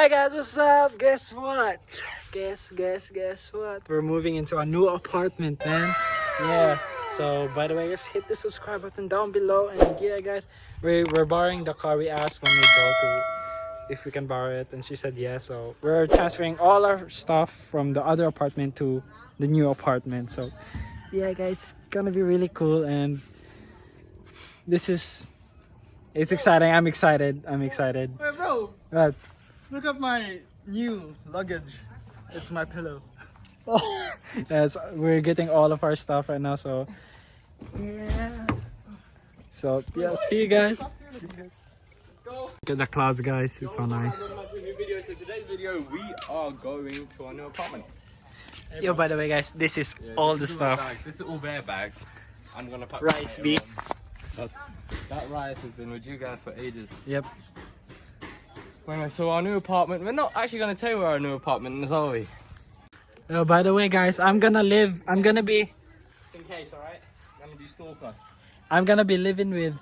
Hey guys, what's up? Guess what? Guess what? We're moving into a new apartment, man. Yeah. So by the way, just hit the subscribe button down below, and yeah, guys, we're borrowing the car. We asked Mommy Joe to if we can borrow it, and she said yes. So we're transferring all our stuff from the other apartment to the new apartment. So yeah, guys, gonna be really cool, and it's exciting. I'm excited. Hey bro, But look at my new luggage. It's my pillow. yes, we're getting all of our stuff right now. So yeah. So yeah, see you guys. Look at the clouds, guys. It's so nice. So today's video, we are going to our new apartment. Yo, by the way, guys, this is all the stuff. This is all their bags. I'm gonna pack Rice mine B. on. That rice has been with you guys for ages. Yep. Anyway, so our new apartment. We're not actually gonna tell you where our new apartment is, are we? Oh, by the way, guys, I'm gonna be In case, alright? I'm gonna do stalk us. living with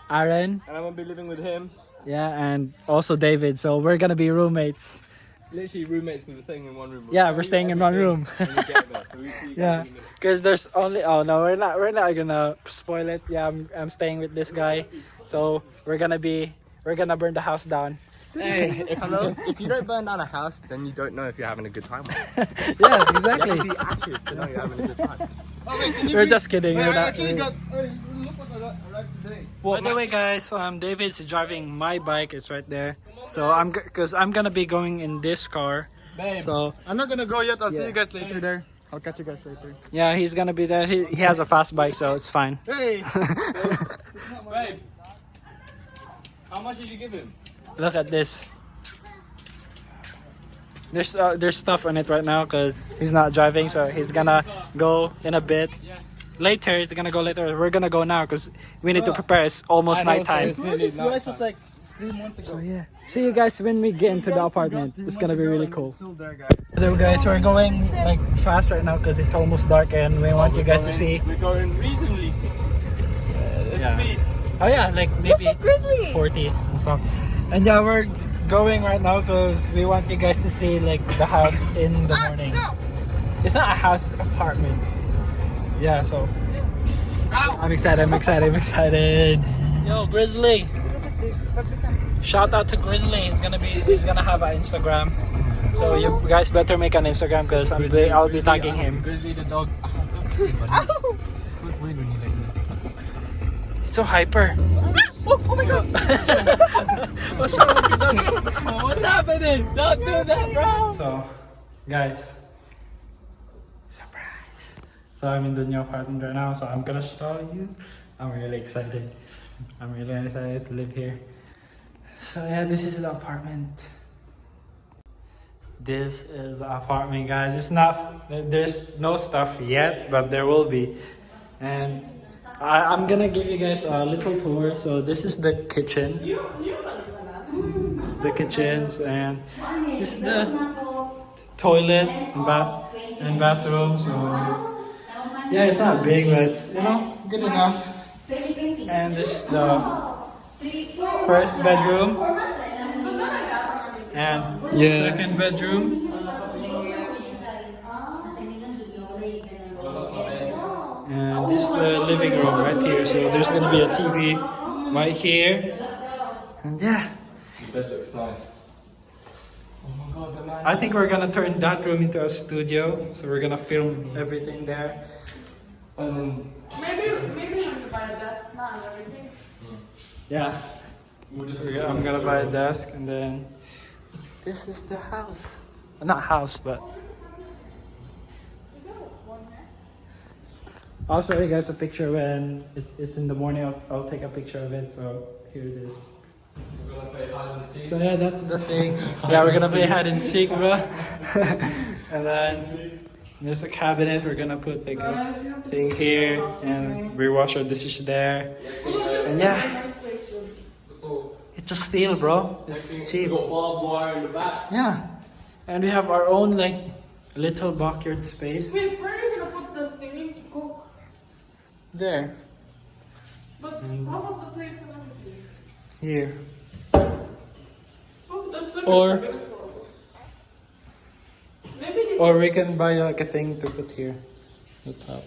Aaron, And I'm gonna be living with him. yeah, and also David. So we're gonna be roommates. Literally roommates, because we're staying in one room. Yeah, we're staying in one room. When we get there, so we see you guys Yeah, in a minute. because there's only. Oh no, we're not gonna spoil it. Yeah, I'm staying with this guy, so we're gonna burn the house down. Hey, if you don't burn down a house, then you don't know if you're having a good time. Yeah, You exactly. have to see ashes to know you're having a good time. Oh wait, can you We're just kidding. Wait, We're I not. actually got. Hey, look what I arrived today. By the way, guys, David's driving my bike. It's right there. So I'm gonna be going in this car. Babe. So I'm not gonna go yet. I'll see Yeah. you guys later there. I'll catch you guys later. yeah, he's gonna be there. He has a fast bike, so it's fine. Hey. Babe, how much did you give him? Look at this. There's stuff on it right now because he's not driving, so he's gonna go in a bit. Later, he's gonna go later. We're gonna go now because we need to prepare. It's almost nighttime. This rice was like 3 months ago. So yeah, see you guys when we get into the apartment. It's gonna be really cool. Still there, guys. So guys, we're going like fast right now because it's almost dark, and we want you guys to see. We're going reasonably Yeah. speed. Oh yeah, like maybe 40 and stuff. And yeah, we're going right now because we want you guys to see like the house in the morning. It's not a house, it's an apartment. Yeah, so I'm excited. Yo, Grizzly. Shout out to Grizzly. He's gonna have an Instagram. So you guys better make an Instagram because I'll be tagging him. Grizzly the dog. Who's weird when you like that? It's so hyper. Oh my god! What's wrong with the dog? What's happening? Don't do that, bro! So, guys, surprise! So I'm in the new apartment right now, so I'm gonna show you. I'm really excited to live here. So yeah, this is the apartment. This is the apartment, guys. It's not, there's no stuff yet, but there will be. And I'm gonna give you guys a little tour. So this is the kitchen. This is the kitchens, and this is the toilet and bathroom. So yeah, it's not big, but it's good enough. And this is the first bedroom and second bedroom. And this is the living room right here. So there's gonna be a TV right here. And yeah, The bed looks nice. Oh my god, the nice. I think we're gonna turn that room into a studio. So we're gonna film everything there. And then Maybe you should buy a desk now and everything. Yeah, we'll just I'm gonna buy a desk, and then this is the house. Not house, but I'll show you guys a picture when it's in the morning. I'll take a picture of it. So here it is. We're gonna play hide and seek. So yeah, that's the thing. Yeah, we're gonna play hide and seek, bro. And then there's the cabinet. We're gonna put like a thing here, and we wash our dishes there. And yeah, it's a steal, bro. It's cheap. We've got barbed wire in the back. Yeah, and we have our own like little backyard space Wait, where are you gonna put the thingy to cook? there. But how about the plates and everything? Here. Oh, that's the Or- big one. Or we can buy like a thing to put here, the top.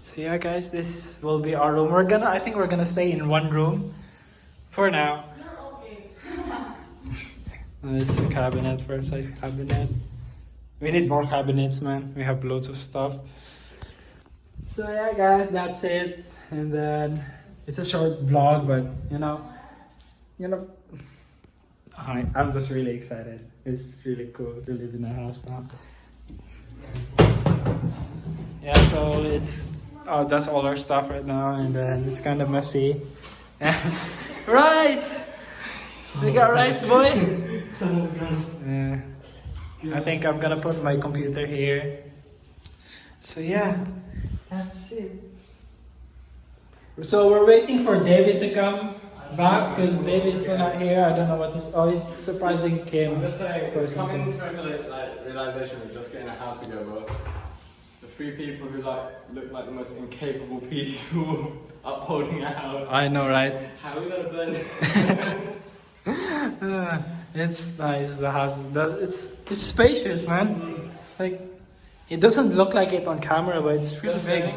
So yeah, guys, this will be our room. I think we're gonna stay in one room for now. This is the cabinet, first size cabinet. We need more cabinets, man. We have loads of stuff. So yeah, guys, that's it. And then it's a short vlog, but you know, I'm just really excited. It's really cool to live in a house now. Yeah, so that's all our stuff right now, and then it's kind of messy. Rice! We got rice, boy! Yeah. I think I'm gonna put my computer here. So yeah, that's it. So we're waiting for David to come back because David's still not here. I don't know what he's. Oh, he's surprising Kim. I'm just saying, for it's coming something. to like realization of just getting a house together. The three people who look like the most incapable people upholding a house. I know, right? How are we gonna burn it? It's nice. The house. It's spacious, man. It's like it doesn't look like it on camera, but it's really big.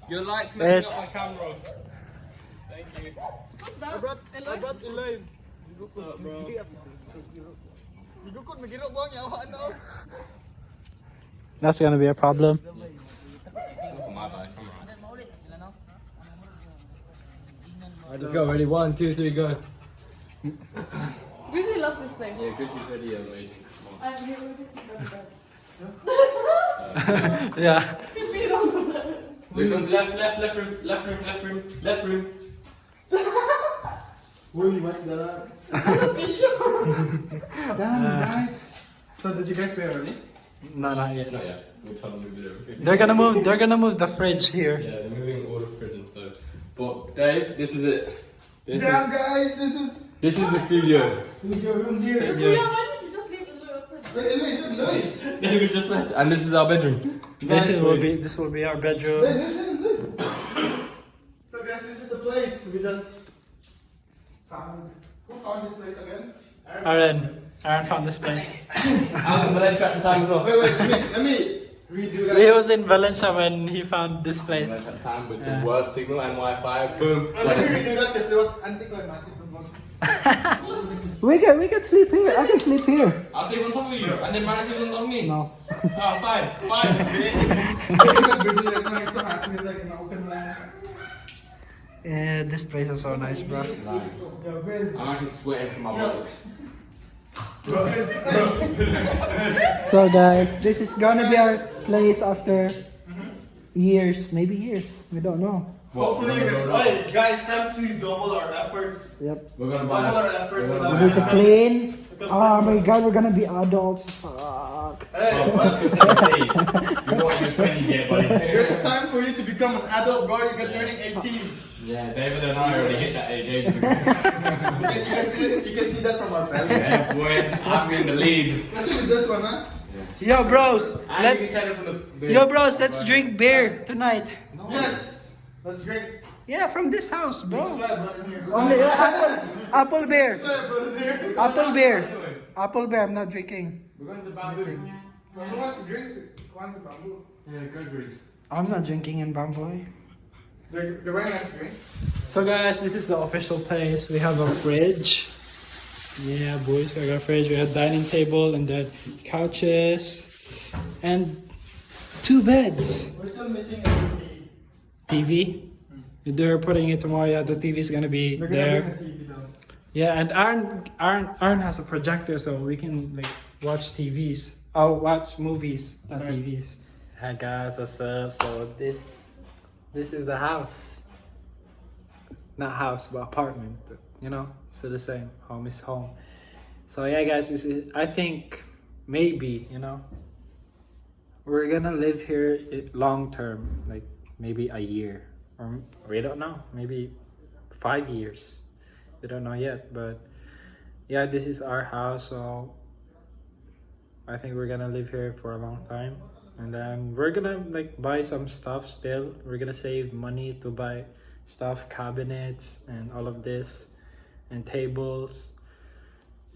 Your light's messing It's- up my camera. Thank you. I brought Elaine. What's up, bro? That's gonna be a problem. Alright, let's go. Ready? 1, 2, 3, go. Grizzly loves this thing. Yeah, Chrissy's ready. I'm waiting. Come on. I'm here with it. Yeah. Feet on the bed. Look on left room. Will you wipe that up? Tissue. Damn, guys. So did you guys pay already? No, not yet. Not yet. We're trying to move it everything. They're gonna move the fridge here. Yeah, they're moving all the fridge and stuff. But Dave, this is it. Damn, guys, This is the studio. studio room here. Yeah, why didn't you just leave the loo outside? Elaine, look. David just left, and this is our bedroom. This will be our bedroom. Look. So guys, this is the place we just found. Who found this place again? Aaron found this place. I was in the track time as well. Wait, let me redo that. He was in Valencia when he found this place. Track time with the worst signal and Wi-Fi. Boom. Let me redo that because it was anticlimactic. We can sleep here. I can sleep here. I'll sleep on top of you, and then man sleep on top of me. No. Oh, fine. Yeah, this place is so nice, bro. I'm actually sweating from my buttocks. So guys, this is gonna be our place after years, maybe years. We don't know. Hopefully, hey guys, time to double our efforts. Yep. We're gonna Double buy. our efforts. We need to clean. Oh my god, we're gonna be adults. Fuck. Hey, Let's go 17. You want your 20s yet, buddy? it's time for you to become an adult, bro. You're turning 18. Yeah, David and I already hit that age ages ago. You can see that from our belly. Yeah, boy, I'm in the lead. Especially this one, huh? Yo, bros, And you can tell it from the let's drink beer tonight. Yes. Let's drink. Yeah, from this house, This is bro. why I brought it here. Only apple beer. This is why I brought it here. Apple beer. Apple beer. I'm not drinking. We're going to Bamboo. Who wants to drink? Quantum bamboo. Yeah, Gregory's. I'm not drinking in Bamboy. They're wearing nice drinks. So guys, this is the official place. We have a fridge. Yeah, boys, we got a fridge. We have dining table and then couches and 2 beds. We're still missing a TV. They're putting it tomorrow. Yeah, the TV is gonna be They're there. gonna bring a TV though. Yeah, and Aaron has a projector, so we can like watch TVs. Oh, watch movies, not TVs. Hi guys, what's up? So this is the house. Not house, but apartment. But, you know, still the same. Home is home. So yeah, guys, I think maybe we're gonna live here long term, like maybe a year, or we don't know, maybe 5 years. We don't know yet, but yeah, this is our house, so I think we're gonna live here for a long time, and then we're gonna like buy some stuff. Still, we're gonna save money to buy stuff, cabinets and all of this, and tables,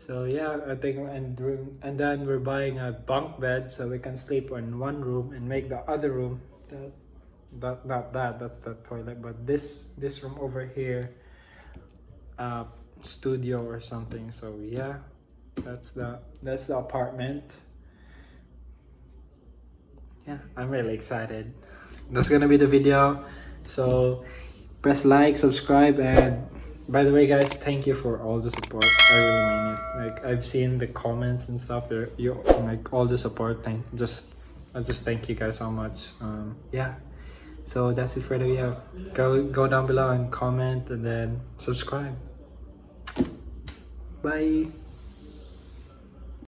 So yeah, I think and then we're buying a bunk bed so we can sleep in one room and make the other room that's the toilet, but this room over here, studio or something. So yeah, that's the apartment. Yeah, I'm really excited. That's gonna be the video. So press like, subscribe, and by the way, guys, thank you for all the support. I really mean it. Like, I've seen the comments and stuff. You like all the support. I just thank you guys so much. Yeah. So that's it for the video. Go down below and comment and then subscribe. Bye.